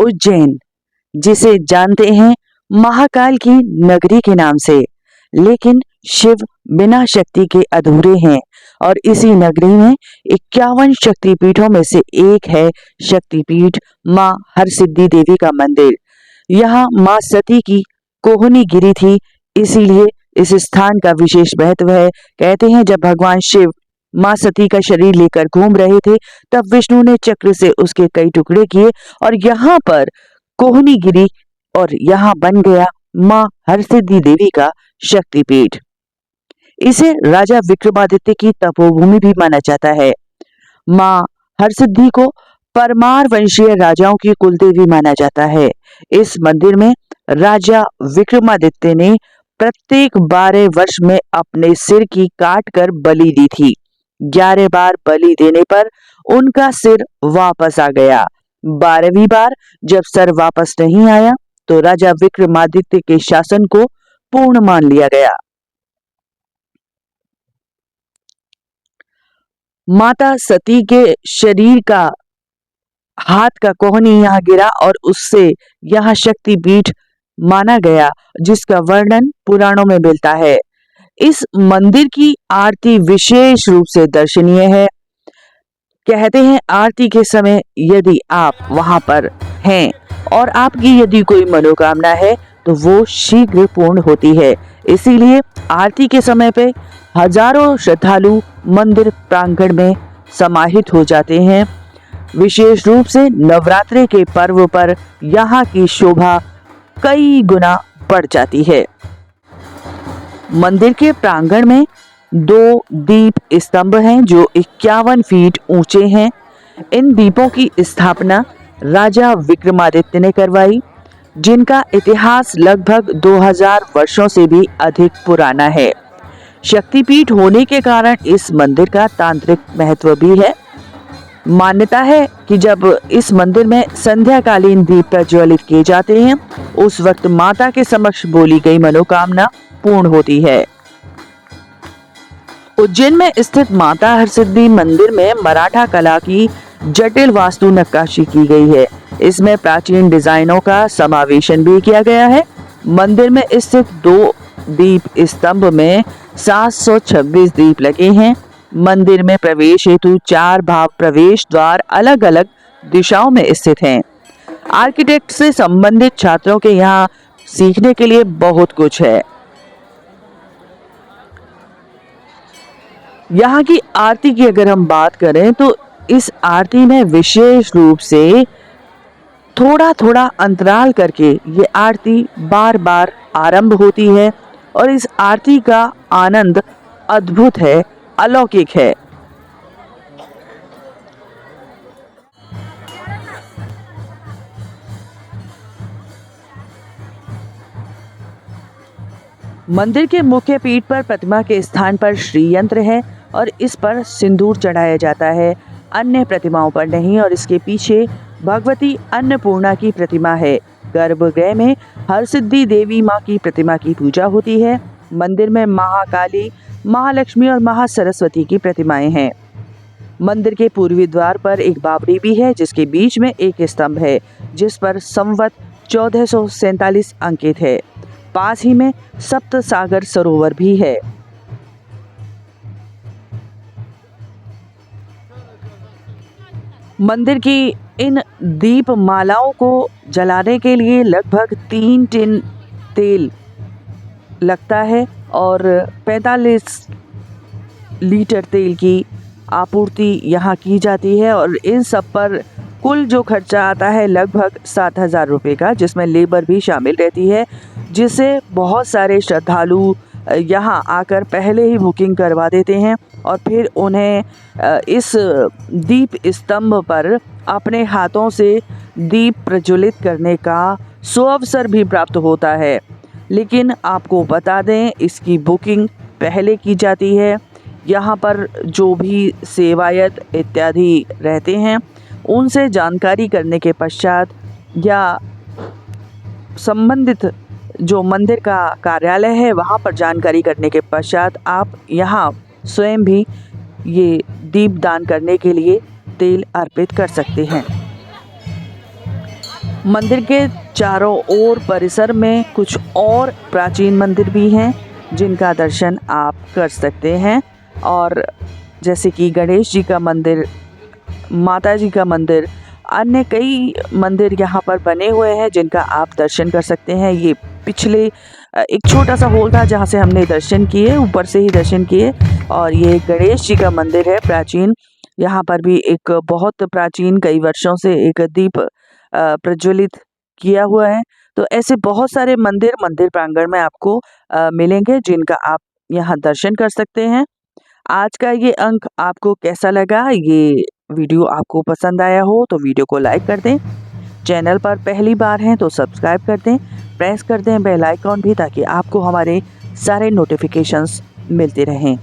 उज्जैन, जिसे जानते हैं महाकाल की नगरी के नाम से, लेकिन शिव बिना शक्ति के अधूरे हैं और इसी नगरी में 51 शक्तिपीठों में से एक है शक्तिपीठ मां हरसिद्धि देवी का मंदिर। यहाँ मां सती की कोहनी गिरी थी, इसीलिए इस स्थान का विशेष महत्व है। कहते हैं जब भगवान शिव मां सती का शरीर लेकर घूम रहे थे, तब विष्णु ने चक्र से उसके कई टुकड़े किए और यहाँ पर कोहनी गिरी और यहाँ बन गया मां हरसिद्धि देवी का शक्तिपीठ। इसे राजा विक्रमादित्य की तपोभूमि भी माना जाता है। मां हरसिद्धि को परमार वंशीय राजाओं की कुलदेवी माना जाता है। इस मंदिर में राजा विक्रमादित्य ने प्रत्येक 12 वर्ष में अपने सिर की काट कर बलि दी थी। 11 बार बलि देने पर उनका सिर वापस आ गया। 12वीं बार जब सर वापस नहीं आया तो राजा विक्रमादित्य के शासन को पूर्ण मान लिया गया। माता सती के शरीर का हाथ का कोहनी यहाँ गिरा और उससे यहाँ शक्तिपीठ माना गया, जिसका वर्णन पुराणों में मिलता है। इस मंदिर की आरती विशेष रूप से दर्शनीय है। कहते हैं आरती के समय यदि आप वहां पर हैं और आपकी यदि कोई मनोकामना है तो वो शीघ्र पूर्ण होती है। इसीलिए आरती के समय पे हजारों श्रद्धालु मंदिर प्रांगण में समाहित हो जाते हैं। विशेष रूप से नवरात्रि के पर्व पर यहाँ की शोभा कई गुना बढ़ जाती है। मंदिर के प्रांगण में 2 दीप स्तंभ हैं जो 51 फीट ऊंचे हैं। इन दीपों की स्थापना राजा विक्रमादित्य ने करवाई, जिनका इतिहास लगभग 2000 वर्षों से भी अधिक पुराना है। शक्तिपीठ होने के कारण इस मंदिर का तांत्रिक महत्व भी है। मान्यता है कि जब इस मंदिर में संध्याकालीन दीप प्रज्वलित किए जाते हैं, उस वक्त माता के समक्ष बोली गई मनोकामना पूर्ण होती है। उज्जैन में स्थित माता हरसिद्धि मंदिर में मराठा कला की जटिल वास्तु नक्काशी की गई है। इसमें प्राचीन डिजाइनों का समावेशन भी किया गया है। मंदिर में स्थित 2 दीप स्तंभ में 726 दीप लगे हैं। मंदिर में प्रवेश हेतु 4 भाव प्रवेश द्वार अलग अलग दिशाओं में स्थित हैं। आर्किटेक्ट से संबंधित छात्रों के यहाँ सीखने के लिए बहुत कुछ है। यहाँ की आरती की अगर हम बात करें तो इस आरती में विशेष रूप से थोड़ा थोड़ा अंतराल करके ये आरती बार बार आरंभ होती है और इस आरती का आनंद अद्भुत है, अलौकिक है। मंदिर के मुख्य पीठ पर प्रतिमा के स्थान पर श्री यंत्र है और इस पर सिंदूर चढ़ाया जाता है, अन्य प्रतिमाओं पर नहीं। और इसके पीछे भगवती अन्नपूर्णा की प्रतिमा है। गर्भगृह में हरसिद्धि देवी मां की प्रतिमा की पूजा होती है। मंदिर में महाकाली, महालक्ष्मी और महासरस्वती की प्रतिमाएं हैं। मंदिर के पूर्वी द्वार पर एक बावड़ी भी है, जिसके बीच में एक स्तंभ है जिस पर संवत 1447 अंकित है। पास ही में सप्त सागर सरोवर भी है। मंदिर की इन दीप मालाओं को जलाने के लिए लगभग 3 टिन तेल लगता है और 45 लीटर तेल की आपूर्ति यहाँ की जाती है। और इन सब पर कुल जो खर्चा आता है लगभग 7,000 रुपये का, जिसमें लेबर भी शामिल रहती है, जिसे बहुत सारे श्रद्धालु यहाँ आकर पहले ही बुकिंग करवा देते हैं और फिर उन्हें इस दीप स्तंभ पर अपने हाथों से दीप प्रज्वलित करने का सुअवसर भी प्राप्त होता है। लेकिन आपको बता दें, इसकी बुकिंग पहले की जाती है। यहाँ पर जो भी सेवायत इत्यादि रहते हैं उनसे जानकारी करने के पश्चात या संबंधित जो मंदिर का कार्यालय है वहाँ पर जानकारी करने के पश्चात आप यहाँ स्वयं भी ये दीप दान करने के लिए तेल अर्पित कर सकते हैं। मंदिर के चारों ओर परिसर में कुछ और प्राचीन मंदिर भी हैं जिनका दर्शन आप कर सकते हैं, और जैसे कि गणेश जी का मंदिर, माता जी का मंदिर, अन्य कई मंदिर यहाँ पर बने हुए हैं जिनका आप दर्शन कर सकते हैं। ये पिछले एक छोटा सा हॉल था जहाँ से हमने दर्शन किए, ऊपर से ही दर्शन किए, और ये गणेश जी का मंदिर है प्राचीन। यहाँ पर भी एक बहुत प्राचीन, कई वर्षों से एक दीप प्रज्वलित किया हुआ है। तो ऐसे बहुत सारे मंदिर प्रांगण में आपको मिलेंगे जिनका आप यहाँ दर्शन कर सकते हैं। आज का ये अंक आपको कैसा लगा? ये वीडियो आपको पसंद आया हो तो वीडियो को लाइक कर दें। चैनल पर पहली बार हैं तो सब्सक्राइब कर दें, प्रेस कर दें बेल आइकॉन भी, ताकि आपको हमारे सारे नोटिफिकेशंस मिलते रहें।